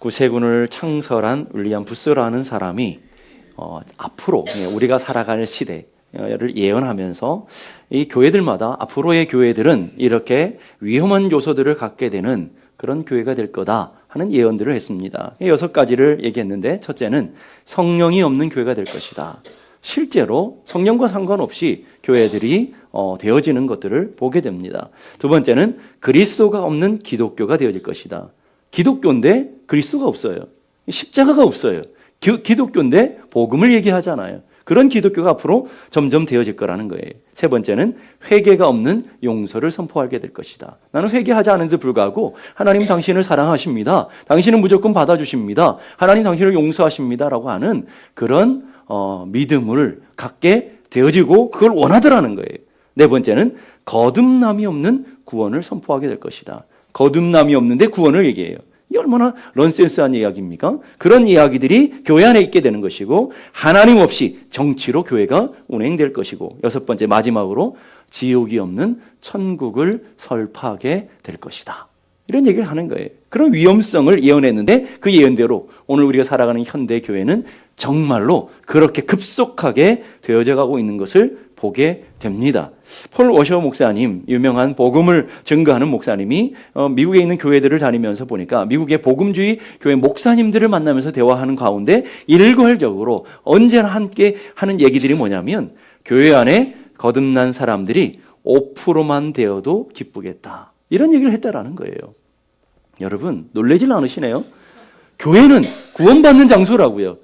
구세군을 창설한 윌리엄 부스라는 사람이 앞으로 우리가 살아갈 시대를 예언하면서 이 교회들마다 앞으로의 교회들은 이렇게 위험한 요소들을 갖게 되는 그런 교회가 될 거다 하는 예언들을 했습니다. 6가지를 얘기했는데, 첫째는 성령이 없는 교회가 될 것이다. 실제로 성령과 상관없이 교회들이 되어지는 것들을 보게 됩니다. 두 번째는 그리스도가 없는 기독교가 되어질 것이다. 기독교인데 그리스도가 없어요. 십자가가 없어요. 기독교인데 복음을 얘기하잖아요. 그런 기독교가 앞으로 점점 되어질 거라는 거예요. 세 번째는 회개가 없는 용서를 선포하게 될 것이다. 나는 회개하지 않은데도 불구하고 하나님 당신을 사랑하십니다. 당신은 무조건 받아주십니다. 하나님 당신을 용서하십니다. 라고 하는 그런 믿음을 갖게 되어지고 그걸 원하더라는 거예요. 네 번째는 거듭남이 없는 구원을 선포하게 될 것이다. 거듭남이 없는데 구원을 얘기해요. 이게 얼마나 넌센스한 이야기입니까? 그런 이야기들이 교회 안에 있게 되는 것이고, 하나님 없이 정치로 교회가 운행될 것이고, 여섯 번째 마지막으로 지옥이 없는 천국을 설파하게 될 것이다. 이런 얘기를 하는 거예요. 그런 위험성을 예언했는데 그 예언대로 오늘 우리가 살아가는 현대 교회는 정말로 그렇게 급속하게 되어져 가고 있는 것을 보게 됩니다. 폴 워셔 목사님, 유명한 복음을 증거하는 목사님이 미국에 있는 교회들을 다니면서 보니까 미국의 복음주의 교회 목사님들을 만나면서 대화하는 가운데 일괄적으로 언제나 함께 하는 얘기들이 뭐냐면, 교회 안에 거듭난 사람들이 5%만 되어도 기쁘겠다, 이런 얘기를 했다라는 거예요. 여러분 놀라질 않으시네요? 교회는 구원받는 장소라고요.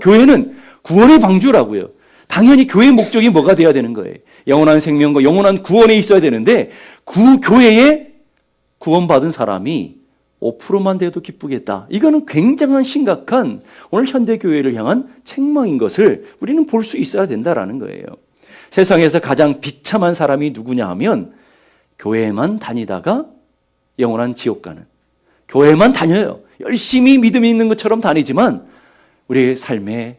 교회는 구원의 방주라고요. 당연히 교회의 목적이 뭐가 돼야 되는 거예요? 영원한 생명과 영원한 구원에 있어야 되는데, 그 교회에 구원받은 사람이 5%만 돼도 기쁘겠다. 이거는 굉장한 심각한 오늘 현대교회를 향한 책망인 것을 우리는 볼 수 있어야 된다라는 거예요. 세상에서 가장 비참한 사람이 누구냐 하면, 교회만 다니다가 영원한 지옥 가는, 교회만 다녀요. 열심히 믿음이 있는 것처럼 다니지만 우리의 삶에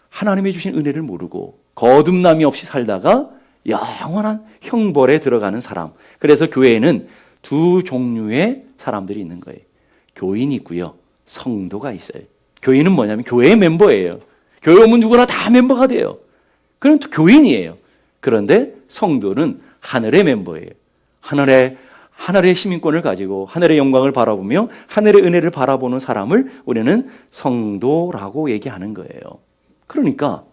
하나님이 주신 은혜를 모르고 거듭남이 없이 살다가 영원한 형벌에 들어가는 사람. 그래서 교회에는 두 종류의 사람들이 있는 거예요. 교인이 있고요, 성도가 있어요. 교인은 뭐냐면 교회의 멤버예요. 교회 오면 누구나 다 멤버가 돼요. 그럼 또 교인이에요. 그런데 성도는 하늘의 멤버예요. 하늘의 시민권을 가지고 하늘의 영광을 바라보며 하늘의 은혜를 바라보는 사람을 우리는 성도라고 얘기하는 거예요. 그러니까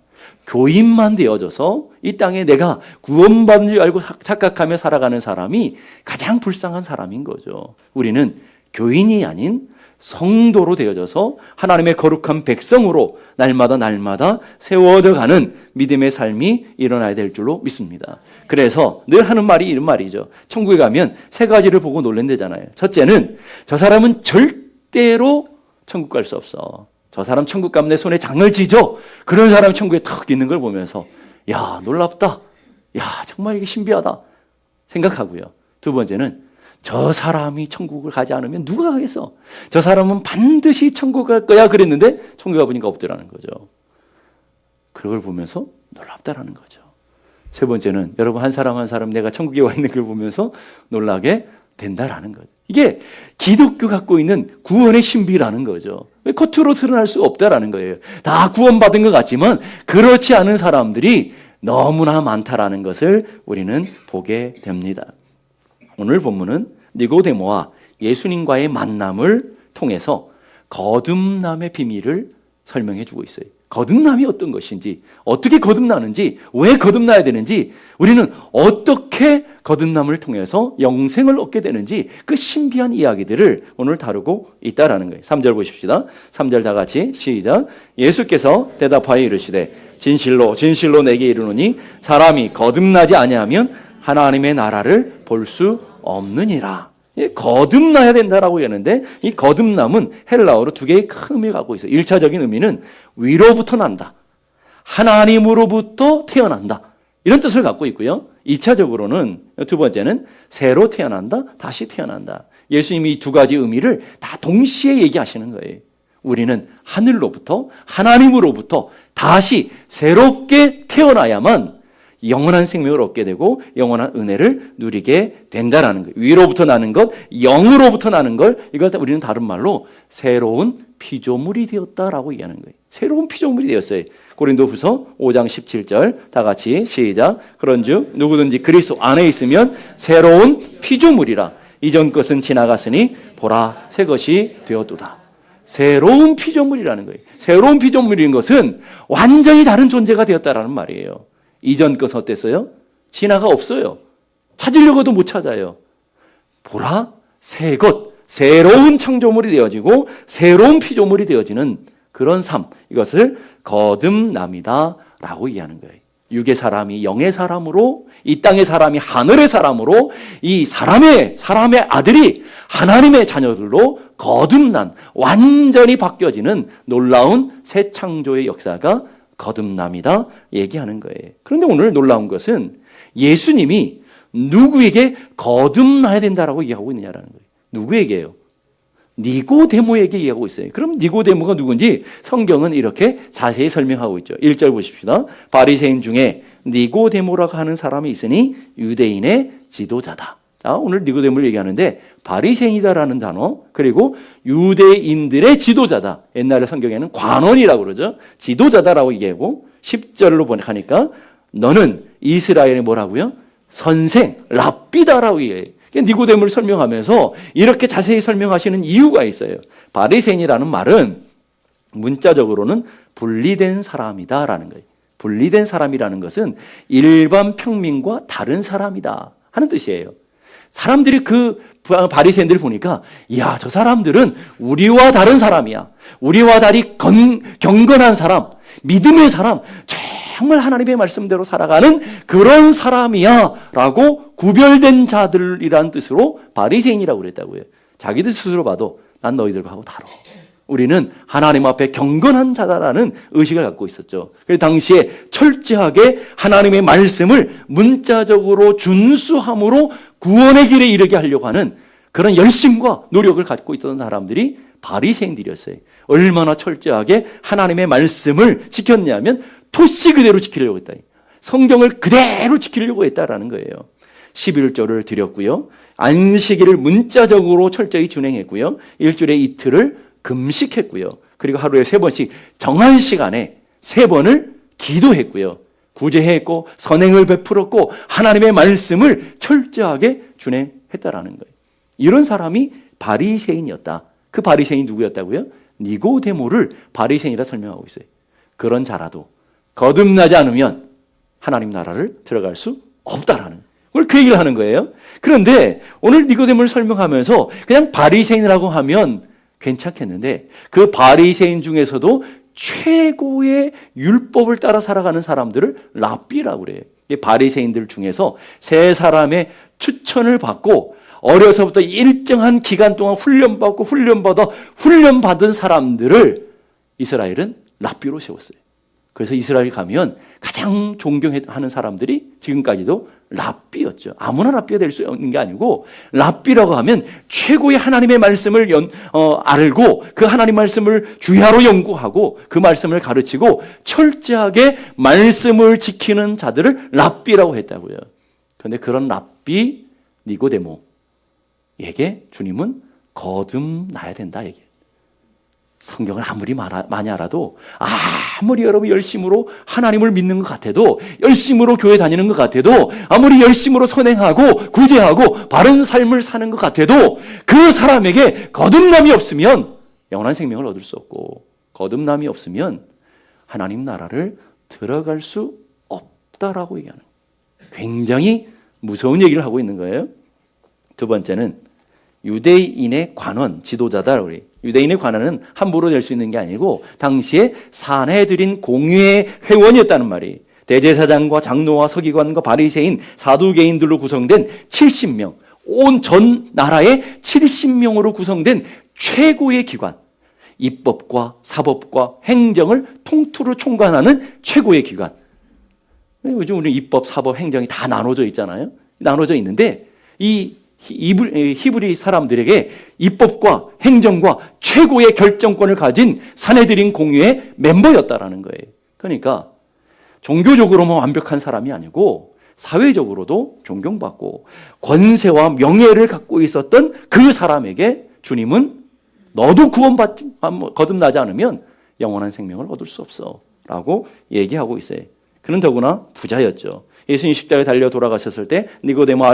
교인만 되어져서 이 땅에 내가 구원받은 줄 알고 착각하며 살아가는 사람이 가장 불쌍한 사람인 거죠. 우리는 교인이 아닌 성도로 되어져서 하나님의 거룩한 백성으로 날마다 세워져가는 믿음의 삶이 일어나야 될 줄로 믿습니다. 그래서 늘 하는 말이 이런 말이죠. 천국에 가면 3가지를 보고 놀란다잖아요. 첫째는 저 사람은 절대로 천국 갈 수 없어. 저 사람 천국 가면 내 손에 장을 지죠. 그런 사람이 천국에 탁 있는 걸 보면서 야, 놀랍다. 야, 정말 이게 신비하다 생각하고요. 두 번째는 저 사람이 천국을 가지 않으면 누가 가겠어? 저 사람은 반드시 천국 갈 거야 그랬는데 천국 가보니까 없더라는 거죠. 그걸 보면서 놀랍다라는 거죠. 세 번째는 여러분 한 사람 내가 천국에 와 있는 걸 보면서 놀라게 된다라는 거죠. 이게 기독교 갖고 있는 구원의 신비라는 거죠. 왜 겉으로 드러날 수 없다라는 거예요. 다 구원받은 것 같지만 그렇지 않은 사람들이 너무나 많다라는 것을 우리는 보게 됩니다. 오늘 본문은 니고데모와 예수님과의 만남을 통해서 거듭남의 비밀을 설명해 주고 있어요. 거듭남이 어떤 것인지, 어떻게 거듭나는지, 왜 거듭나야 되는지, 우리는 어떻게 거듭남을 통해서 영생을 얻게 되는지, 그 신비한 이야기들을 오늘 다루고 있다라는 거예요. 3절 보십시다. 3절 다 같이 시작. 예수께서 대답하여 이르시되 진실로 진실로 내게 이르노니 사람이 거듭나지 아니하면 하나님의 나라를 볼 수 없느니라. 거듭나야 된다라고 하는데, 이 거듭남은 헬라어로 2개의 큰 의미를 갖고 있어요. 1차적인 의미는 위로부터 난다, 하나님으로부터 태어난다, 이런 뜻을 갖고 있고요. 2차적으로는, 두 번째는 새로 태어난다, 다시 태어난다. 예수님이 이 2가지 의미를 다 동시에 얘기하시는 거예요. 우리는 하늘로부터, 하나님으로부터 다시 새롭게 태어나야만 영원한 생명을 얻게 되고 영원한 은혜를 누리게 된다라는 거예요. 위로부터 나는 것, 영으로부터 나는 걸 이걸 우리는 다른 말로 새로운 피조물이 되었다라고 얘기하는 거예요. 새로운 피조물이 되었어요. 고린도후서 5장 17절 다 같이 시작. 그런즉 누구든지 그리스도 안에 있으면 새로운 피조물이라. 이전 것은 지나갔으니 보라 새 것이 되었도다. 새로운 피조물이라는 거예요. 새로운 피조물인 것은 완전히 다른 존재가 되었다라는 말이에요. 이전 것은 어땠어요? 진화가 없어요. 찾으려고도 못 찾아요. 보라 새 것, 새로운 창조물이 되어지고 새로운 피조물이 되어지는 그런 삶, 이것을 거듭남이다 라고 이해하는 거예요. 육의 사람이 영의 사람으로, 이 땅의 사람이 하늘의 사람으로, 이 사람의 아들이 하나님의 자녀들로 거듭난, 완전히 바뀌어지는 놀라운 새 창조의 역사가 거듭남이다 얘기하는 거예요. 그런데 오늘 놀라운 것은 예수님이 누구에게 거듭나야 된다라고 얘기하고 있느냐라는 거예요. 누구에게요? 니고데모에게 얘기하고 있어요. 그럼 니고데모가 누군지 성경은 이렇게 자세히 설명하고 있죠. 1절 보십시다. 바리새인 중에 니고데모라고 하는 사람이 있으니 유대인의 지도자다. 자, 오늘 니고데모를 얘기하는데 바리새인이다라는 단어, 그리고 유대인들의 지도자다. 옛날에 성경에는 관원이라고 그러죠. 지도자다라고 얘기하고 10절로 번역하니까 너는 이스라엘의 뭐라고요? 선생, 랍비다라고 얘기해요. 니고데모를 설명하면서 이렇게 자세히 설명하시는 이유가 있어요. 바리새인이라는 말은 문자적으로는 분리된 사람이다라는 거예요. 분리된 사람이라는 것은 일반 평민과 다른 사람이다 하는 뜻이에요. 사람들이 그 바리새인들 보니까 야, 저 사람들은 우리와 다른 사람이야. 우리와 달리 경건한 사람, 믿음의 사람, 정말 하나님의 말씀대로 살아가는 그런 사람이야 라고 구별된 자들이라는 뜻으로 바리새인이라고 그랬다고요. 자기들 스스로 봐도 난 너희들하고 다르. 우리는 하나님 앞에 경건한 자다라는 의식을 갖고 있었죠. 그래서 당시에 철저하게 하나님의 말씀을 문자적으로 준수함으로 구원의 길에 이르게 하려고 하는 그런 열심과 노력을 갖고 있던 사람들이 바리새인들이었어요. 얼마나 철저하게 하나님의 말씀을 지켰냐면 토시 그대로 지키려고 했다. 성경을 그대로 지키려고 했다라는 거예요. 11조를 드렸고요. 안식일을 문자적으로 철저히 준행했고요. 일주일에 이틀을 금식했고요. 그리고 하루에 3번씩 정한 시간에 3번을 기도했고요. 구제했고 선행을 베풀었고 하나님의 말씀을 철저하게 준행했다라는 거예요. 이런 사람이 바리새인이었다. 그 바리새인이 누구였다고요? 니고데모를 바리새인이라 설명하고 있어요. 그런 자라도 거듭나지 않으면 하나님 나라를 들어갈 수 없다라는, 오늘 그 얘기를 하는 거예요. 그런데 오늘 니고데모를 설명하면서 그냥 바리새인이라고 하면 괜찮겠는데 그 바리새인 중에서도 최고의 율법을 따라 살아가는 사람들을 랍비라고 그래요. 바리새인들 중에서 3사람의 추천을 받고 어려서부터 일정한 기간 동안 훈련받은 사람들을 이스라엘은 랍비로 세웠어요. 그래서 이스라엘 가면 가장 존경하는 사람들이 지금까지도 랍비였죠. 아무나 랍비가 될 수 있는 게 아니고 랍비라고 하면 최고의 하나님의 말씀을 알고 그 하나님 말씀을 주야로 연구하고 그 말씀을 가르치고 철저하게 말씀을 지키는 자들을 랍비라고 했다고요. 그런데 그런 랍비 니고데모에게 주님은 거듭나야 된다 얘기해요. 성경을 아무리 많이 알아도 아무리 여러분 열심으로 하나님을 믿는 것 같아도 열심으로 교회 다니는 것 같아도 아무리 열심으로 선행하고 구제하고 바른 삶을 사는 것 같아도 그 사람에게 거듭남이 없으면 영원한 생명을 얻을 수 없고 거듭남이 없으면 하나님 나라를 들어갈 수 없다라고 얘기하는 굉장히 무서운 얘기를 하고 있는 거예요. 두 번째는 유대인의 관원, 지도자다. 우리 유대인의 관원은 함부로 낼 수 있는 게 아니고 당시에 사내들인 공회의 회원이었다는 말이, 대제사장과 장로와 서기관과 바리새인, 사두개인들로 구성된 70명, 온 전 나라의 70명으로 구성된 최고의 기관, 입법과 사법과 행정을 통틀어 총괄하는 최고의 기관. 요즘 우리 입법, 사법, 행정이 다 나눠져 있잖아요. 나눠져 있는데 이 히브리 사람들에게 입법과 행정과 최고의 결정권을 가진 사내들인 공회의 멤버였다라는 거예요. 그러니까 종교적으로만 완벽한 사람이 아니고 사회적으로도 존경받고 권세와 명예를 갖고 있었던 그 사람에게 주님은 너도 구원받지 거듭나지 않으면 영원한 생명을 얻을 수 없어 라고 얘기하고 있어요. 그는 더구나 부자였죠. 예수님 십자가에 달려 돌아가셨을 때 니고데모,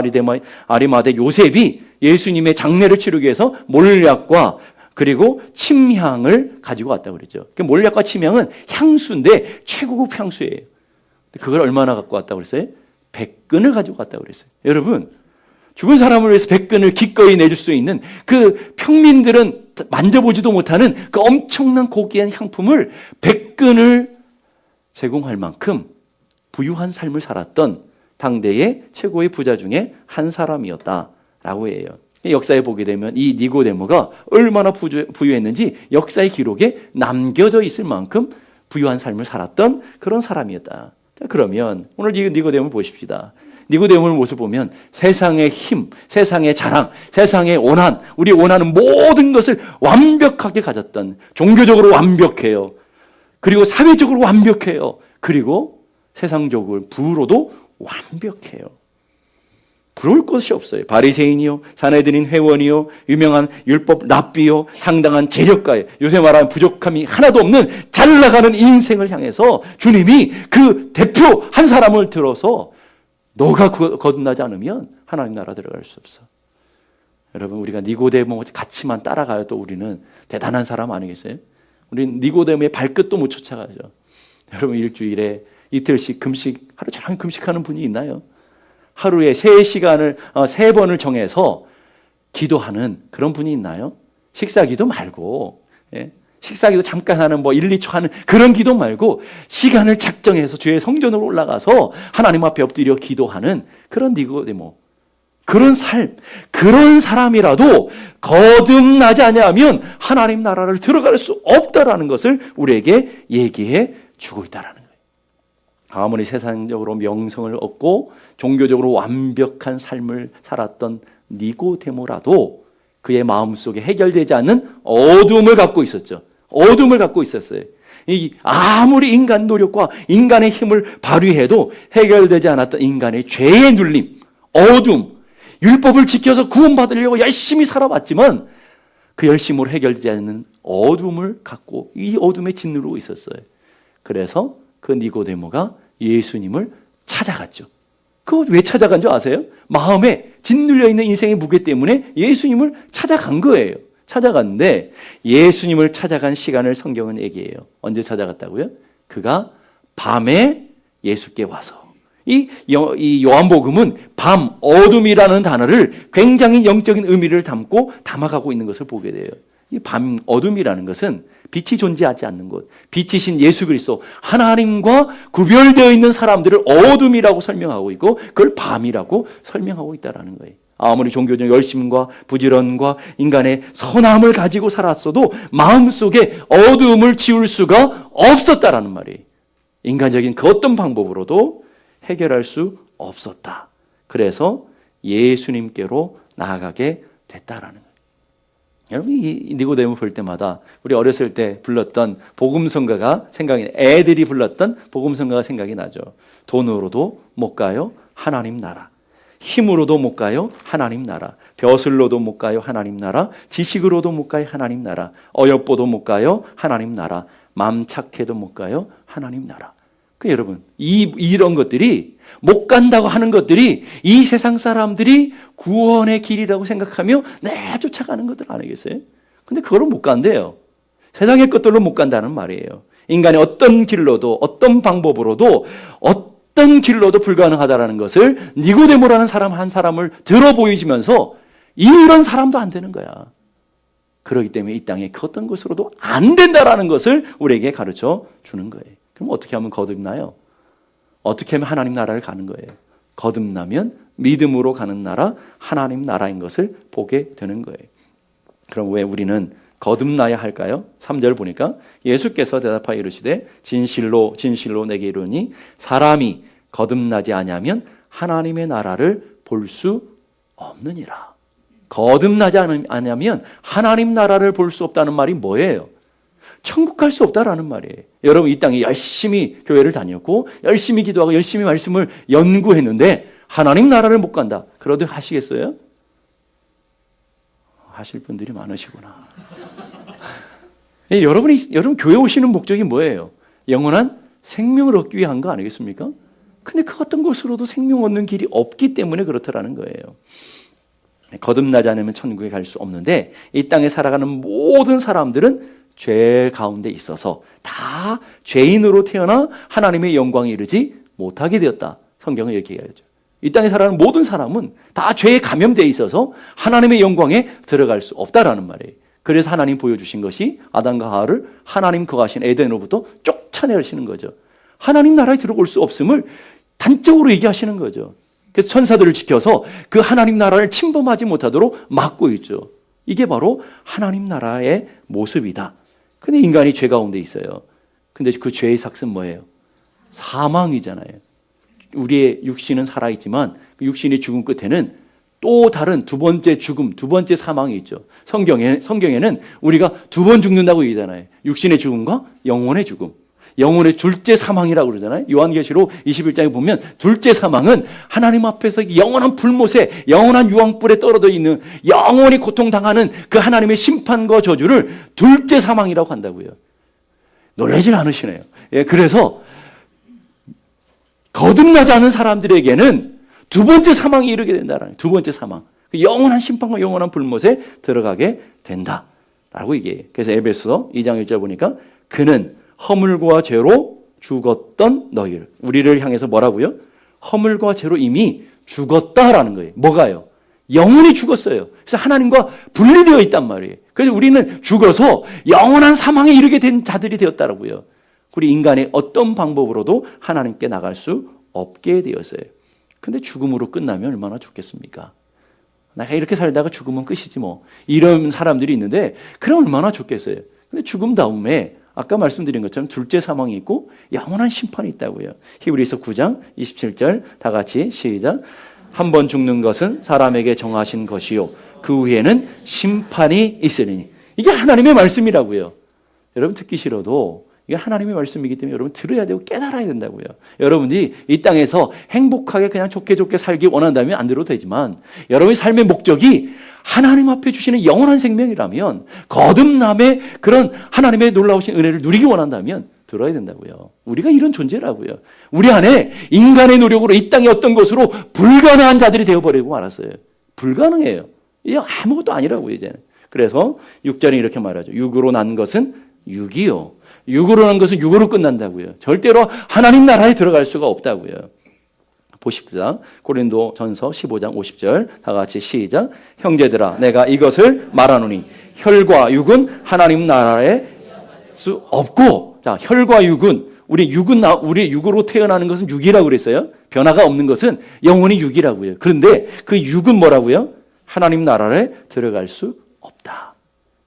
아리마대, 요셉이 예수님의 장례를 치르기 위해서 몰약과 그리고 침향을 가지고 왔다고 그랬죠. 그 몰약과 침향은 향수인데 최고급 향수예요. 그걸 얼마나 갖고 왔다고 그랬어요? 100근을 가지고 왔다고 그랬어요. 여러분, 죽은 사람을 위해서 100근을 기꺼이 내줄 수 있는 그 평민들은 만져보지도 못하는 그 엄청난 고귀한 향품을 100근을 제공할 만큼 부유한 삶을 살았던 당대의 최고의 부자 중에 한 사람이었다라고 해요. 역사에 보게 되면 이 니고데모가 얼마나 부유했는지 역사의 기록에 남겨져 있을 만큼 부유한 삶을 살았던 그런 사람이었다. 자, 그러면 오늘 니고데모를 보십시다. 니고데모의 모습을 보면 세상의 힘, 세상의 자랑, 세상의 원한, 우리 원하는 모든 것을 완벽하게 가졌던, 종교적으로 완벽해요. 그리고 사회적으로 완벽해요. 그리고 세상적으로 부로도 완벽해요. 부러울 것이 없어요. 바리새인이요, 사내들인 회원이요, 유명한 율법 랍비요, 상당한 재력가요. 요새 말하면 부족함이 하나도 없는 잘 나가는 인생을 향해서 주님이 그 대표 한 사람을 들어서 너가 거듭나지 않으면 하나님 나라 들어갈 수 없어. 여러분, 우리가 니고데모 같이만 따라가도 우리는 대단한 사람 아니겠어요? 우리는 니고데모의 발끝도 못 쫓아가죠. 여러분, 일주일에 이틀씩 금식, 하루 종일 금식하는 분이 있나요? 하루에 3시간을 3번을 정해서 기도하는 그런 분이 있나요? 식사기도 말고, 예? 식사기도 잠깐 하는 1, 2초 하는 그런 기도 말고 시간을 작정해서 주의 성전으로 올라가서 하나님 앞에 엎드려 기도하는 그런 니고데모, 그런 삶, 그런 사람이라도 거듭나지 아니하면 하나님 나라를 들어갈 수 없다라는 것을 우리에게 얘기해 주고 있다라는 거예요. 아무리 세상적으로 명성을 얻고 종교적으로 완벽한 삶을 살았던 니고데모라도 그의 마음속에 해결되지 않는 어둠을 갖고 있었죠. 어둠을 갖고 있었어요. 아무리 인간 노력과 인간의 힘을 발휘해도 해결되지 않았던 인간의 죄의 눌림, 어둠, 율법을 지켜서 구원받으려고 열심히 살아왔지만 그 열심으로 해결되지 않는 어둠을 갖고 이 어둠에 짓누르고 있었어요. 그래서 그 니고데모가 예수님을 찾아갔죠. 그거 왜 찾아간 줄 아세요? 마음에 짓눌려 있는 인생의 무게 때문에 예수님을 찾아간 거예요. 찾아갔는데 예수님을 찾아간 시간을 성경은 얘기해요. 언제 찾아갔다고요? 그가 밤에 예수께 와서. 이 요한복음은 밤, 어둠이라는 단어를 굉장히 영적인 의미를 담아가고 있는 것을 보게 돼요. 이 밤, 어둠이라는 것은 빛이 존재하지 않는 곳, 빛이신 예수 그리스도, 하나님과 구별되어 있는 사람들을 어둠이라고 설명하고 있고 그걸 밤이라고 설명하고 있다는 거예요. 아무리 종교적 열심과 부지런과 인간의 선함을 가지고 살았어도 마음속에 어둠을 지울 수가 없었다라는 말이에요. 인간적인 그 어떤 방법으로도 해결할 수 없었다. 그래서 예수님께로 나아가게 됐다라는 거예요. 여러분, 이 니고데모 볼 때마다 우리 어렸을 때 불렀던 복음성가가 생각이 나요. 애들이 불렀던 복음성가가 생각이 나죠. 돈으로도 못 가요, 하나님 나라. 힘으로도 못 가요, 하나님 나라. 벼슬로도 못 가요, 하나님 나라. 지식으로도 못 가요, 하나님 나라. 어여뽀도 못 가요, 하나님 나라. 맘 착해도 못 가요, 하나님 나라. 여러분, 이런 것들이 못 간다고 하는 것들이 이 세상 사람들이 구원의 길이라고 생각하며 쫓아가는 것들 아니겠어요? 근데 그거로 못 간대요. 세상의 것들로 못 간다는 말이에요. 인간이 어떤 길로도 어떤 방법으로도 어떤 길로도 불가능하다는 것을 니고데모라는 사람 한 사람을 들어 보이시면서 이런 사람도 안 되는 거야. 그렇기 때문에 이 땅에 그 어떤 것으로도 안 된다라는 것을 우리에게 가르쳐 주는 거예요. 그럼 어떻게 하면 거듭나요? 어떻게 하면 하나님 나라를 가는 거예요? 거듭나면 믿음으로 가는 나라, 하나님 나라인 것을 보게 되는 거예요. 그럼 왜 우리는 거듭나야 할까요? 3절 보니까 예수께서 대답하여 이르시되 진실로 진실로 내게 이르니 사람이 거듭나지 아니하면 하나님의 나라를 볼 수 없느니라. 거듭나지 않으면 하나님 나라를 볼 수 없다는 말이 뭐예요? 천국 갈 수 없다라는 말이에요. 여러분 이 땅에 열심히 교회를 다녔고 열심히 기도하고 열심히 말씀을 연구했는데 하나님 나라를 못 간다. 그러도 하시겠어요? 하실 분들이 많으시구나. 여러분 교회 오시는 목적이 뭐예요? 영원한 생명을 얻기 위한 거 아니겠습니까? 근데 그 어떤 것으로도 생명 얻는 길이 없기 때문에 그렇다라는 거예요. 거듭나지 않으면 천국에 갈 수 없는데 이 땅에 살아가는 모든 사람들은 죄 가운데 있어서 다 죄인으로 태어나 하나님의 영광에 이르지 못하게 되었다. 성경은 이렇게 얘기하죠. 이 땅에 살아가는 모든 사람은 다 죄에 감염되어 있어서 하나님의 영광에 들어갈 수 없다라는 말이에요. 그래서 하나님 보여주신 것이 아담과 하와를 하나님 거하신 에덴으로부터 쫓아내시는 거죠. 하나님 나라에 들어올 수 없음을 단적으로 얘기하시는 거죠. 그래서 천사들을 지켜서 그 하나님 나라를 침범하지 못하도록 막고 있죠. 이게 바로 하나님 나라의 모습이다. 근데 인간이 죄 가운데 있어요. 근데 그 죄의 삭은 뭐예요? 사망이잖아요. 우리의 육신은 살아있지만 그 육신의 죽음 끝에는 또 다른 두 번째 죽음, 두 번째 사망이 있죠. 성경에는 우리가 두 번 죽는다고 얘기하잖아요. 육신의 죽음과 영혼의 죽음. 영혼의 둘째 사망이라고 그러잖아요. 요한계시록 21장에 보면 둘째 사망은 하나님 앞에서 영원한 불못에 영원한 유황불에 떨어져 있는 영원히 고통당하는 그 하나님의 심판과 저주를 둘째 사망이라고 한다고요. 놀라진 않으시네요. 예, 그래서 거듭나지 않은 사람들에게는 두 번째 사망이 이르게 된다는 두 번째 사망. 영원한 심판과 영원한 불못에 들어가게 된다라고 얘기해요. 그래서 에베소서 2장 1절 보니까 그는 허물과 죄로 죽었던 너희를, 우리를 향해서 뭐라고요? 허물과 죄로 이미 죽었다라는 거예요. 뭐가요? 영혼이 죽었어요. 그래서 하나님과 분리되어 있단 말이에요. 그래서 우리는 죽어서 영원한 사망에 이르게 된 자들이 되었다라고요. 우리 인간의 어떤 방법으로도 하나님께 나갈 수 없게 되었어요. 근데 죽음으로 끝나면 얼마나 좋겠습니까? 내가 이렇게 살다가 죽으면 끝이지 뭐. 이런 사람들이 있는데 그럼 얼마나 좋겠어요. 근데 죽음 다음에 아까 말씀드린 것처럼 둘째 사망이 있고 영원한 심판이 있다고요. 히브리서 9장 27절 다 같이 시작. 한 번 죽는 것은 사람에게 정하신 것이요 그 후에는 심판이 있으리니. 이게 하나님의 말씀이라고요. 여러분 듣기 싫어도 이게 하나님의 말씀이기 때문에 여러분 들어야 되고 깨달아야 된다고요. 여러분이 이 땅에서 행복하게 그냥 좋게 살기 원한다면 안 들어도 되지만 여러분의 삶의 목적이 하나님 앞에 주시는 영원한 생명이라면 거듭남의 그런 하나님의 놀라우신 은혜를 누리기 원한다면 들어야 된다고요. 우리가 이런 존재라고요. 우리 안에 인간의 노력으로 이 땅의 어떤 것으로 불가능한 자들이 되어버리고 말았어요. 불가능해요. 이게 아무것도 아니라고요 이제는. 그래서 6절에 이렇게 말하죠. 육으로 난 것은 육이요. 육으로 난 것은 육으로 끝난다고요. 절대로 하나님 나라에 들어갈 수가 없다고요. 보십시다. 고린도전서 15장 50절 다 같이 시작. 형제들아 내가 이것을 말하노니 혈과 육은 하나님 나라에 수 없고. 자, 혈과 육은 우리 육으로 태어나는 것은 육이라고 그랬어요. 변화가 없는 것은 영원히 육이라고요. 그런데 그 육은 뭐라고요? 하나님 나라에 들어갈 수 없다.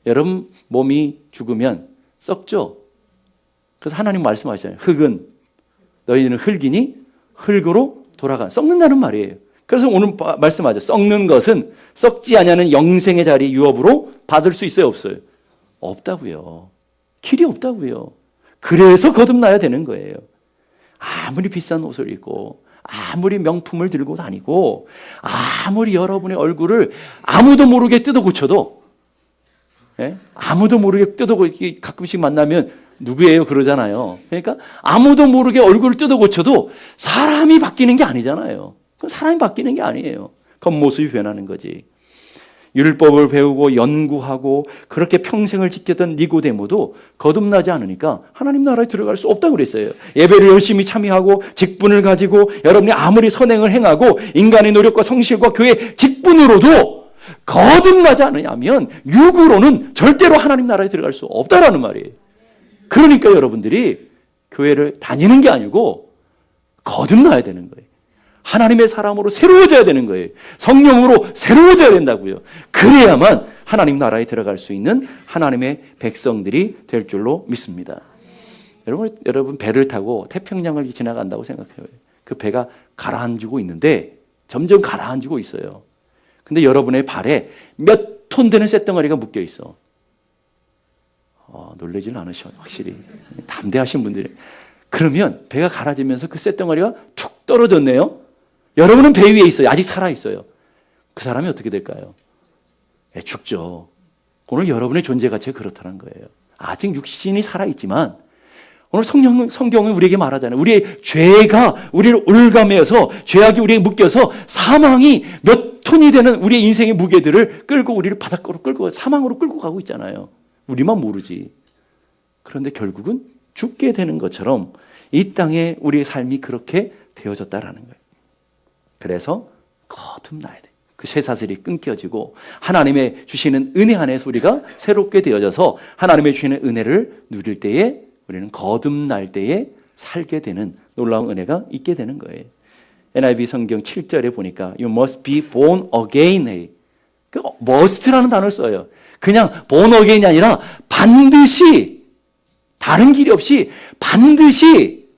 여러분 몸이 죽으면 썩죠. 그래서 하나님 말씀하시잖아요. 흙은 너희는 흙이니 흙으로 돌아가. 썩는다는 말이에요. 그래서 오늘 말씀하죠. 썩는 것은 썩지 아니하는 영생의 자리 유업으로 받을 수 있어요, 없어요? 없다고요. 길이 없다고요. 그래서 거듭나야 되는 거예요. 아무리 비싼 옷을 입고 아무리 명품을 들고 다니고 아무리 여러분의 얼굴을 아무도 모르게 뜯어 고쳐도 아무도 모르게 뜯어 가끔씩 만나면 누구예요? 그러잖아요. 그러니까 아무도 모르게 얼굴을 뜯어 고쳐도 사람이 바뀌는 게 아니잖아요. 그건 사람이 바뀌는 게 아니에요. 겉모습이 변하는 거지. 율법을 배우고 연구하고 그렇게 평생을 지켰던 니고데모도 거듭나지 않으니까 하나님 나라에 들어갈 수 없다고 그랬어요. 예배를 열심히 참여하고 직분을 가지고 여러분이 아무리 선행을 행하고 인간의 노력과 성실과 교회 직분으로도 거듭나지 않으면 육으로는 절대로 하나님 나라에 들어갈 수 없다라는 말이에요. 그러니까 여러분들이 교회를 다니는 게 아니고 거듭나야 되는 거예요. 하나님의 사람으로 새로워져야 되는 거예요. 성령으로 새로워져야 된다고요. 그래야만 하나님 나라에 들어갈 수 있는 하나님의 백성들이 될 줄로 믿습니다. 여러분 배를 타고 태평양을 지나간다고 생각해요. 그 배가 가라앉고 있는데 점점 가라앉고 있어요. 근데 여러분의 발에 몇 톤 되는 쇳덩어리가 묶여 있어. 놀라질 않으셔. 확실히 담대하신 분들이. 그러면 배가 가라지면서 그 쇳덩어리가 툭 떨어졌네요. 여러분은 배 위에 있어요. 아직 살아있어요. 그 사람이 어떻게 될까요? 죽죠. 오늘 여러분의 존재 가치가 그렇다는 거예요. 아직 육신이 살아있지만 오늘 성경은 우리에게 말하잖아요. 우리의 죄가 우리를 올가매어서 죄악이 우리에게 묶여서 사망이 몇 톤이 되는 우리의 인생의 무게들을 끌고 우리를 바닷가로 끌고 사망으로 끌고 가고 있잖아요. 우리만 모르지. 그런데 결국은 죽게 되는 것처럼 이 땅에 우리의 삶이 그렇게 되어졌다라는 거예요. 그래서 거듭나야 돼. 그 쇠사슬이 끊겨지고 하나님의 주시는 은혜 안에서 우리가 새롭게 되어져서 하나님의 주시는 은혜를 누릴 때에 우리는 거듭날 때에 살게 되는 놀라운 은혜가 있게 되는 거예요. NIV 성경 7절에 보니까 You must be born again. 그 must라는 단어를 써요. 그냥 born again이 아니라 반드시 다른 길이 없이 반드시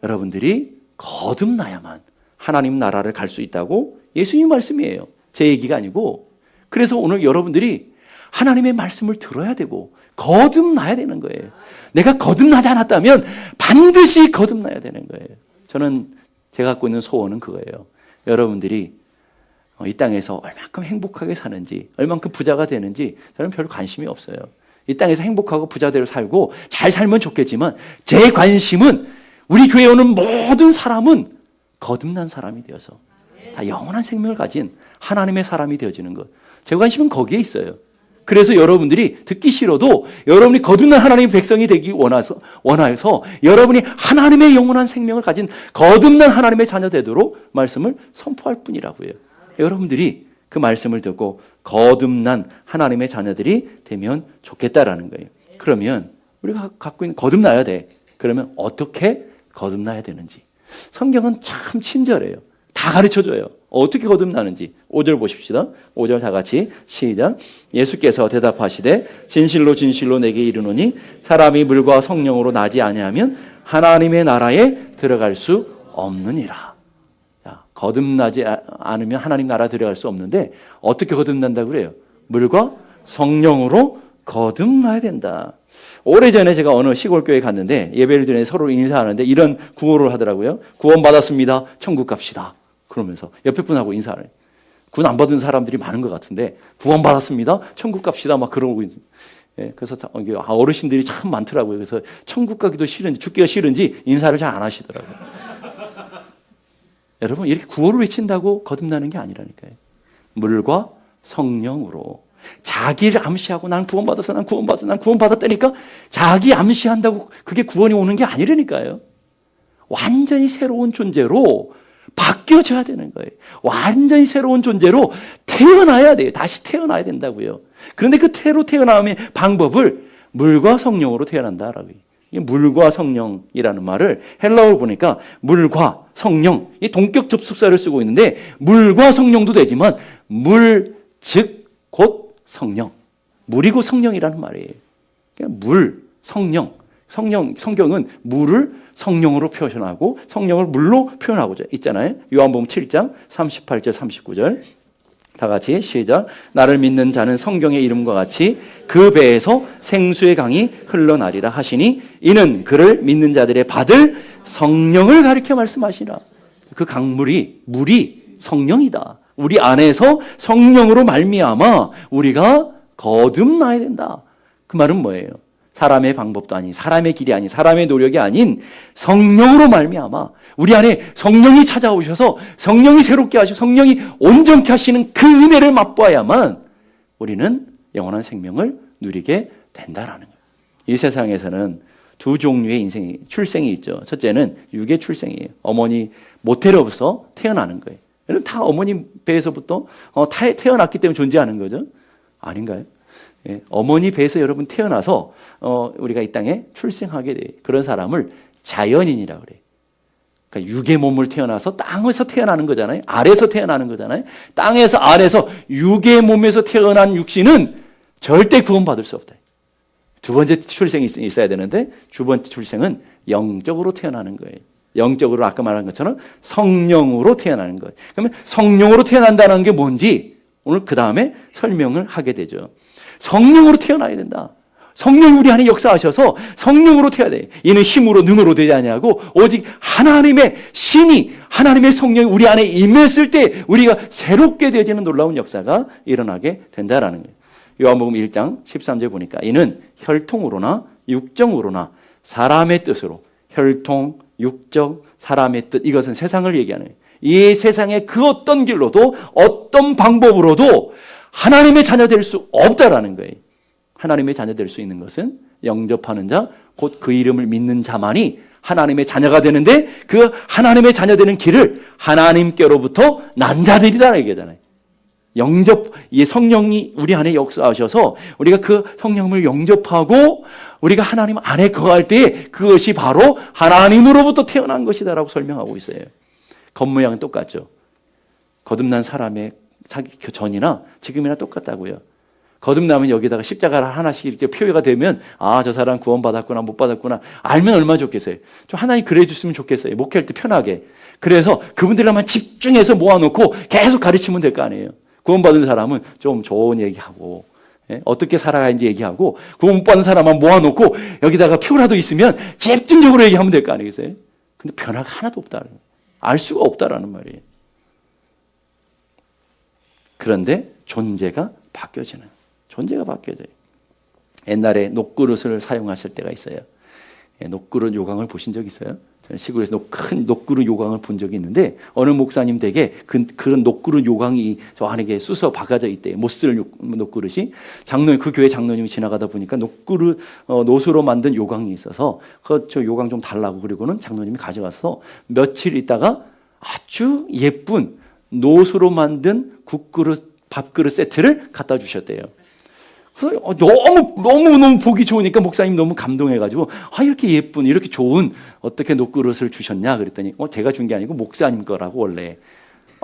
여러분들이 거듭나야만 하나님 나라를 갈 수 있다고 예수님 말씀이에요. 제 얘기가 아니고. 그래서 오늘 여러분들이 하나님의 말씀을 들어야 되고 거듭나야 되는 거예요. 내가 거듭나지 않았다면 반드시 거듭나야 되는 거예요. 저는 제가 갖고 있는 소원은 그거예요. 여러분들이 이 땅에서 얼만큼 행복하게 사는지, 얼만큼 부자가 되는지 저는 별로 관심이 없어요. 이 땅에서 행복하고 부자대로 살고 잘 살면 좋겠지만 제 관심은 우리 교회에 오는 모든 사람은 거듭난 사람이 되어서 다 영원한 생명을 가진 하나님의 사람이 되어지는 것. 제 관심은 거기에 있어요. 그래서 여러분들이 듣기 싫어도 여러분이 거듭난 하나님의 백성이 되기 원해서 여러분이 하나님의 영원한 생명을 가진 거듭난 하나님의 자녀 되도록 말씀을 선포할 뿐이라고요. 여러분들이 그 말씀을 듣고 거듭난 하나님의 자녀들이 되면 좋겠다라는 거예요. 그러면 우리가 갖고 있는 거듭나야 돼. 그러면 어떻게 거듭나야 되는지. 성경은 참 친절해요. 다 가르쳐줘요. 어떻게 거듭나는지. 5절 보십시다. 5절 다 같이 시작. 예수께서 대답하시되 진실로 진실로 내게 이르노니 사람이 물과 성령으로 나지 아니하면 하나님의 나라에 들어갈 수 없느니라. 자, 거듭나지 않으면 하나님 나라 들어갈 수 없는데 어떻게 거듭난다고 그래요? 물과 성령으로 거듭나야 된다. 오래전에 제가 어느 시골교회에 갔는데 예배를 드리는 서로 인사하는데 이런 구호를 하더라고요. 구원 받았습니다. 천국 갑시다. 그러면서 옆에 분하고 인사를 해요. 구원 안 받은 사람들이 많은 것 같은데 구원 받았습니다. 천국 갑시다. 막 그러고 있어요. 예, 그래서 어르신들이 참 많더라고요. 그래서 천국 가기도 싫은지 죽기가 싫은지 인사를 잘 안 하시더라고요. 여러분 이렇게 구호를 외친다고 거듭나는 게 아니라니까요. 물과 성령으로 자기를 암시하고 난 구원받았어, 난 구원받았어, 난 구원받았다니까 자기 암시한다고 그게 구원이 오는 게 아니라니까요. 완전히 새로운 존재로 바뀌어져야 되는 거예요. 완전히 새로운 존재로 태어나야 돼요. 다시 태어나야 된다고요. 그런데 그 태어남의 방법을 물과 성령으로 태어난다라고요. 이게 물과 성령이라는 말을 헬라어로 보니까 물과 성령, 이 동격 접속사를 쓰고 있는데 물과 성령도 되지만 물, 즉, 곧 성령. 물이고 성령이라는 말이에요. 물, 성령. 성경은 물을 성령으로 표현하고 성령을 물로 표현하고 있잖아요. 요한복음 7장 38절 39절 다 같이 시작. 나를 믿는 자는 성경의 이름과 같이 그 배에서 생수의 강이 흘러나리라 하시니 이는 그를 믿는 자들의 받을 성령을 가리켜 말씀하시라. 그 물이 성령이다. 우리 안에서 성령으로 말미암아 우리가 거듭나야 된다. 그 말은 뭐예요? 사람의 방법도 아닌, 사람의 길이 아닌, 사람의 노력이 아닌 성령으로 말미암아 우리 안에 성령이 찾아오셔서 성령이 새롭게 하시고 성령이 온전케 하시는 그 은혜를 맛보아야만 우리는 영원한 생명을 누리게 된다라는 거예요. 이 세상에서는 두 종류의 출생이 있죠. 첫째는 육의 출생이에요. 어머니 모태로부터 태어나는 거예요. 여러분 다 어머니 배에서부터 태어났기 때문에 존재하는 거죠. 아닌가요? 예, 어머니 배에서 여러분 태어나서 우리가 이 땅에 출생하게 돼. 그런 사람을 자연인이라고 그래요. 그러니까 육의 몸을 태어나서 땅에서 태어나는 거잖아요. 아래에서 태어나는 거잖아요. 땅에서 아래에서 육의 몸에서 태어난 육신은 절대 구원받을 수 없다. 두 번째 출생이 있어야 되는데 두 번째 출생은 영적으로 태어나는 거예요. 영적으로 아까 말한 것처럼 성령으로 태어나는 거예요. 그러면 성령으로 태어난다는 게 뭔지 오늘 그 다음에 설명을 하게 되죠. 성령으로 태어나야 된다. 성령이 우리 안에 역사하셔서 성령으로 태야 돼. 이는 힘으로 능으로 되지 아니하고 오직 하나님의 신이 하나님의 성령이 우리 안에 임했을 때 우리가 새롭게 되어지는 놀라운 역사가 일어나게 된다라는 거예요. 요한복음 1장 13절 보니까 이는 혈통으로나 육정으로나 사람의 뜻으로 혈통, 육정, 사람의 뜻 이것은 세상을 얘기하는 거예요. 이 세상의 그 어떤 길로도 어떤 방법으로도 하나님의 자녀 될 수 없다라는 거예요. 하나님의 자녀 될 수 있는 것은 영접하는 자, 곧 그 이름을 믿는 자만이 하나님의 자녀가 되는데 그 하나님의 자녀 되는 길을 하나님께로부터 난 자들이다 얘기하잖아요. 영접, 이 성령이 우리 안에 역사하셔서 우리가 그 성령을 영접하고 우리가 하나님 안에 거할 때 그것이 바로 하나님으로부터 태어난 것이다라고 설명하고 있어요. 겉모양은 똑같죠. 거듭난 사람의 사기 전이나 지금이나 똑같다고요. 거듭나면 여기다가 십자가를 하나씩 이렇게 표기가 되면 아, 저 사람 구원받았구나 못 받았구나 알면 얼마나 좋겠어요. 좀 하나님 그래 줬으면 좋겠어요. 목회할 때 편하게. 그래서 그분들만 집중해서 모아놓고 계속 가르치면 될 거 아니에요. 구원받은 사람은 좀 좋은 얘기하고 어떻게 살아가는지 얘기하고 구원 못 받은 사람만 모아놓고 여기다가 표라도 있으면 집중적으로 얘기하면 될 거 아니겠어요. 근데 변화가 하나도 없다는 거예요. 알 수가 없다라는 말이에요. 그런데 존재가 바뀌어지는 거예요. 존재가 바뀌어져요. 옛날에 녹그릇을 사용하실 때가 있어요. 녹그릇 요강을 보신 적 있어요? 저는 시골에서 큰 녹그릇 요강을 본 적이 있는데 어느 목사님 댁에 그런 녹그릇 요강이 저 안에 쑤서 박아져 있대요. 못 쓸 녹그릇이. 그 교회 장로님이 지나가다 보니까 녹그릇 노수로 만든 요강이 있어서 저 요강 좀 달라고 그리고는 장로님이 가져가서 며칠 있다가 아주 예쁜 노수로 만든 국그릇 밥그릇 세트를 갖다 주셨대요. 그래서 너무 보기 좋으니까 목사님 너무 감동해가지고 이렇게 예쁜 이렇게 좋은 어떻게 녹그릇을 주셨냐 그랬더니 제가 준 게 아니고 목사님 거라고 원래.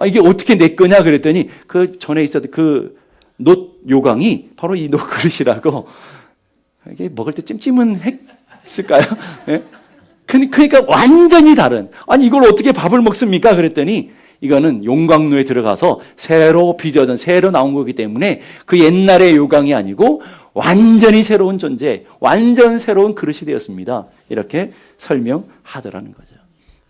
이게 어떻게 내 거냐 그랬더니 그 전에 있었던 그 놋 요강이 바로 이 녹그릇이라고. 이게 먹을 때 찜찜은 했을까요? 네? 그러니까 완전히 다른. 아니 이걸 어떻게 밥을 먹습니까? 그랬더니 이거는 용광로에 들어가서 새로 빚어진 새로 나온 거기 때문에 그 옛날의 요강이 아니고 완전히 새로운 존재, 완전 새로운 그릇이 되었습니다. 이렇게 설명하더라는 거죠.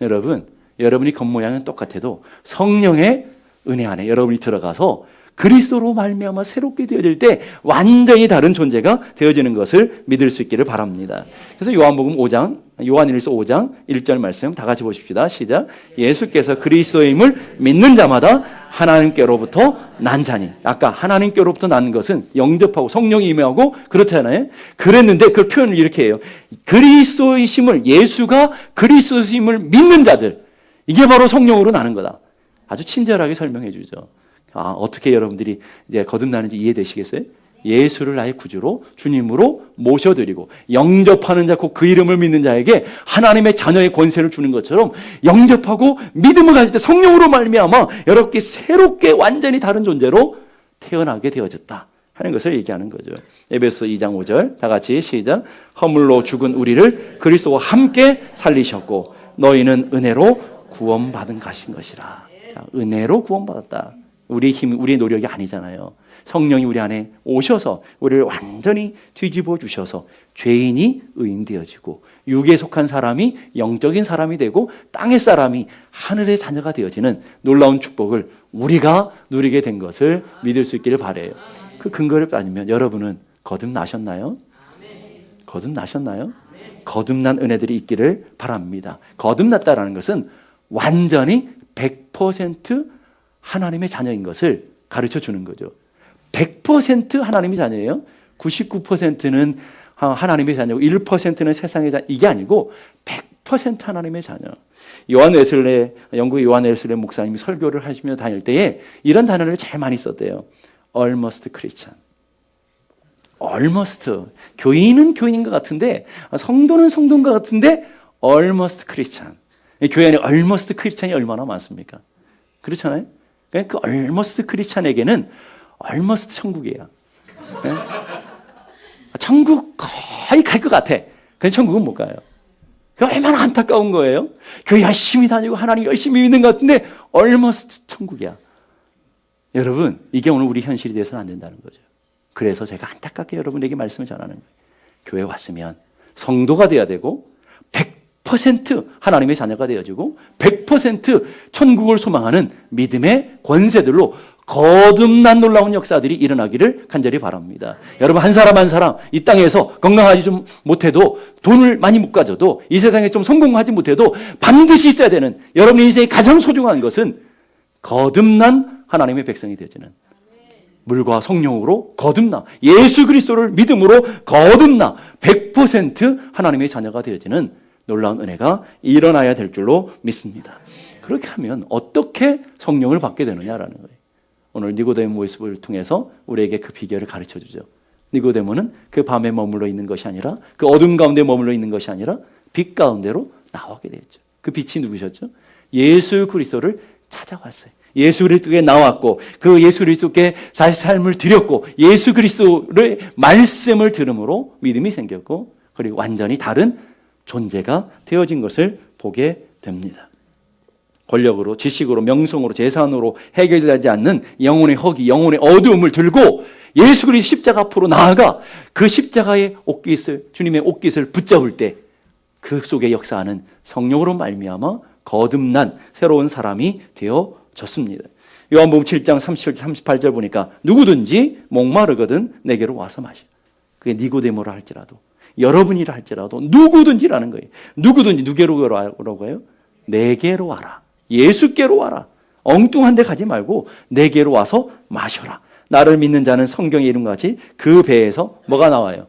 여러분, 여러분이 겉모양은 똑같아도 성령의 은혜 안에 여러분이 들어가서 그리스도로 말미암아 새롭게 되어질 때 완전히 다른 존재가 되어지는 것을 믿을 수 있기를 바랍니다. 그래서 요한일서 5장 1절 말씀 다 같이 보십시다. 시작. 예수께서 그리스도임을 믿는 자마다 하나님께로부터 난 자니. 아까 하나님께로부터 난 것은 영접하고 성령이 임하고 그렇잖아요. 그랬는데 그걸 표현을 이렇게 해요. 그리스도이심을 예수가 그리스도이심을 믿는 자들. 이게 바로 성령으로 나는 거다. 아주 친절하게 설명해 주죠. 어떻게 여러분들이 이제 거듭나는지 이해되시겠어요? 예수를 나의 구주로 주님으로 모셔드리고 영접하는 자, 곧 그 이름을 믿는 자에게 하나님의 자녀의 권세를 주는 것처럼 영접하고 믿음을 가질 때 성령으로 말미암아 여러분께 새롭게 완전히 다른 존재로 태어나게 되어졌다 하는 것을 얘기하는 거죠. 에베소 2장 5절 다 같이 시작. 허물로 죽은 우리를 그리스도와 함께 살리셨고 너희는 은혜로 구원받은 것이라. 자, 은혜로 구원받았다. 우리의 힘, 우리의 노력이 아니잖아요. 성령이 우리 안에 오셔서 우리를 완전히 뒤집어 주셔서 죄인이 의인 되어지고 육에 속한 사람이 영적인 사람이 되고 땅의 사람이 하늘의 자녀가 되어지는 놀라운 축복을 우리가 누리게 된 것을 믿을 수 있기를 바라요. 그 근거를 따지면 여러분은 거듭나셨나요? 거듭나셨나요? 거듭난 은혜들이 있기를 바랍니다. 거듭났다라는 것은 완전히 100% 하나님의 자녀인 것을 가르쳐 주는 거죠. 100% 하나님의 자녀예요. 99%는 하나님의 자녀고 1%는 세상의 자녀. 이게 아니고 100% 하나님의 자녀. 영국 요한 웨슬레 목사님이 설교를 하시며 다닐 때에 이런 단어를 제일 많이 썼대요. Almost Christian. Almost. 교인은 교인인 것 같은데 성도는 성도인 것 같은데 Almost Christian. 교회 안에 Almost Christian이 얼마나 많습니까? 그렇잖아요. 그 almost 크리스찬에게는 almost 천국이에요. 네? 천국 거의 갈 것 같아. 근데 천국은 못 가요. 그 얼마나 안타까운 거예요. 교회 열심히 다니고 하나님 열심히 믿는 것 같은데 almost 천국이야. 여러분, 이게 오늘 우리 현실이 돼서는 안 된다는 거죠. 그래서 제가 안타깝게 여러분에게 말씀을 전하는 거예요. 교회 왔으면 성도가 돼야 되고 100% 하나님의 자녀가 되어지고 100% 천국을 소망하는 믿음의 권세들로 거듭난 놀라운 역사들이 일어나기를 간절히 바랍니다. 여러분, 한 사람 한 사람 이 땅에서 건강하지 좀 못해도, 돈을 많이 못 가져도, 이 세상에 좀 성공하지 못해도 반드시 있어야 되는, 여러분의 인생에 가장 소중한 것은 거듭난 하나님의 백성이 되어지는, 물과 성령으로 거듭나, 예수 그리스도를 믿음으로 거듭나 100% 하나님의 자녀가 되어지는 놀라운 은혜가 일어나야 될 줄로 믿습니다. 그렇게 하면 어떻게 성령을 받게 되느냐라는 거예요. 오늘 니고데모 모습을 통해서 우리에게 그 비결을 가르쳐 주죠. 니고데모는 그 밤에 머물러 있는 것이 아니라, 그 어둠 가운데 머물러 있는 것이 아니라 빛 가운데로 나오게 되었죠. 그 빛이 누구셨죠? 예수 그리스도를 찾아왔어요. 예수 그리스도께 나왔고, 그 예수 그리스도께 자신의 삶을 드렸고, 예수 그리스도의 말씀을 들음으로 믿음이 생겼고, 그리고 완전히 다른 존재가 되어진 것을 보게 됩니다. 권력으로, 지식으로, 명성으로, 재산으로 해결되지 않는 영혼의 허기, 영혼의 어두움을 들고 예수 그리스도 십자가 앞으로 나아가 그 십자가의 옷깃을, 주님의 옷깃을 붙잡을 때 그 속에 역사하는 성령으로 말미암아 거듭난 새로운 사람이 되어졌습니다. 요한복음 7장 38절 보니까 누구든지 목마르거든 내게로 와서 마시라. 그게 니고데모라 할지라도, 여러분이라 할지라도 누구든지라는 거예요. 누구든지, 누구로 오라고 해요? 내게로 와라. 예수께로 와라. 엉뚱한 데 가지 말고 내게로 와서 마셔라. 나를 믿는 자는 성경의 이름과 같이 그 배에서 뭐가 나와요?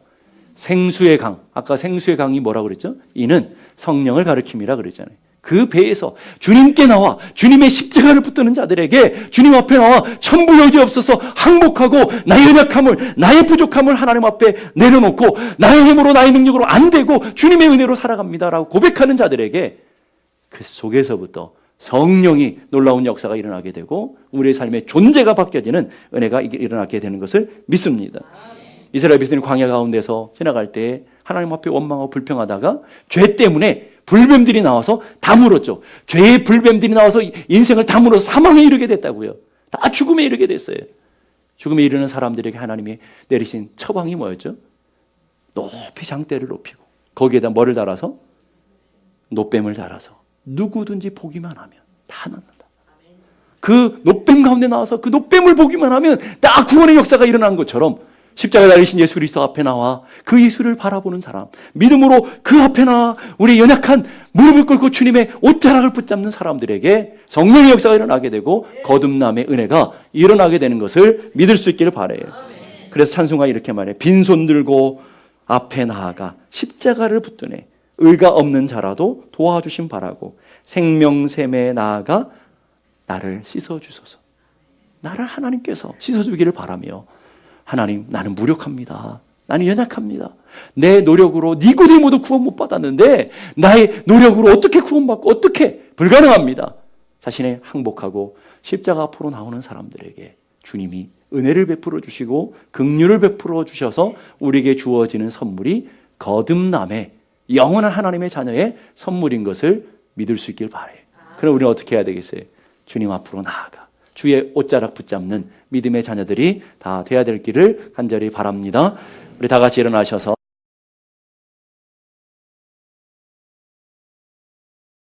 생수의 강. 아까 생수의 강이 뭐라고 그랬죠? 이는 성령을 가리킴이라 그랬잖아요. 그 배에서 주님께 나와 주님의 십자가를 붙드는 자들에게 주님 앞에 나와 천부 여지없어서 항복하고 나의 연약함을, 나의 부족함을 하나님 앞에 내려놓고 나의 힘으로, 나의 능력으로 안 되고 주님의 은혜로 살아갑니다라고 고백하는 자들에게 그 속에서부터 성령이 놀라운 역사가 일어나게 되고 우리의 삶의 존재가 바뀌어지는 은혜가 일어나게 되는 것을 믿습니다. 이스라엘 백성이 광야 가운데서 지나갈 때 하나님 앞에 원망하고 불평하다가 죄 때문에 불뱀들이 나와서 다 물었죠. 죄의 불뱀들이 나와서 인생을 다 물어서 사망에 이르게 됐다고요. 다 죽음에 이르게 됐어요. 죽음에 이르는 사람들에게 하나님이 내리신 처방이 뭐였죠? 높이 장대를 높이고 거기에다 뭐를 달아서? 노뱀을 달아서 누구든지 보기만 하면 다 낫는다. 그 노뱀 가운데 나와서 그 노뱀을 보기만 하면 딱 구원의 역사가 일어난 것처럼 십자가에 달리신 예수 그리스도 앞에 나와 그 예수를 바라보는 사람, 믿음으로 그 앞에 나와 우리 연약한 무릎을 꿇고 주님의 옷자락을 붙잡는 사람들에게 성령의 역사가 일어나게 되고 거듭남의 은혜가 일어나게 되는 것을 믿을 수 있기를 바라요. 그래서 찬송가 이렇게 말해. 빈손 들고 앞에 나아가 십자가를 붙드네 의가 없는 자라도 도와주심 바라고 생명샘에 나아가 나를 씻어주소서. 나를 하나님께서 씻어주기를 바라며 하나님, 나는 무력합니다. 나는 연약합니다. 내 노력으로 니고데모도 구원 못 받았는데 나의 노력으로 어떻게 구원받고 어떻게 불가능합니다. 자신의 항복하고 십자가 앞으로 나오는 사람들에게 주님이 은혜를 베풀어 주시고 긍휼을 베풀어 주셔서 우리에게 주어지는 선물이 거듭남의 영원한 하나님의 자녀의 선물인 것을 믿을 수 있길 바라요. 그럼 우리는 어떻게 해야 되겠어요? 주님 앞으로 나아가 주의 옷자락 붙잡는 믿음의 자녀들이 다 돼야 될 길을 간절히 바랍니다. 우리 다 같이 일어나셔서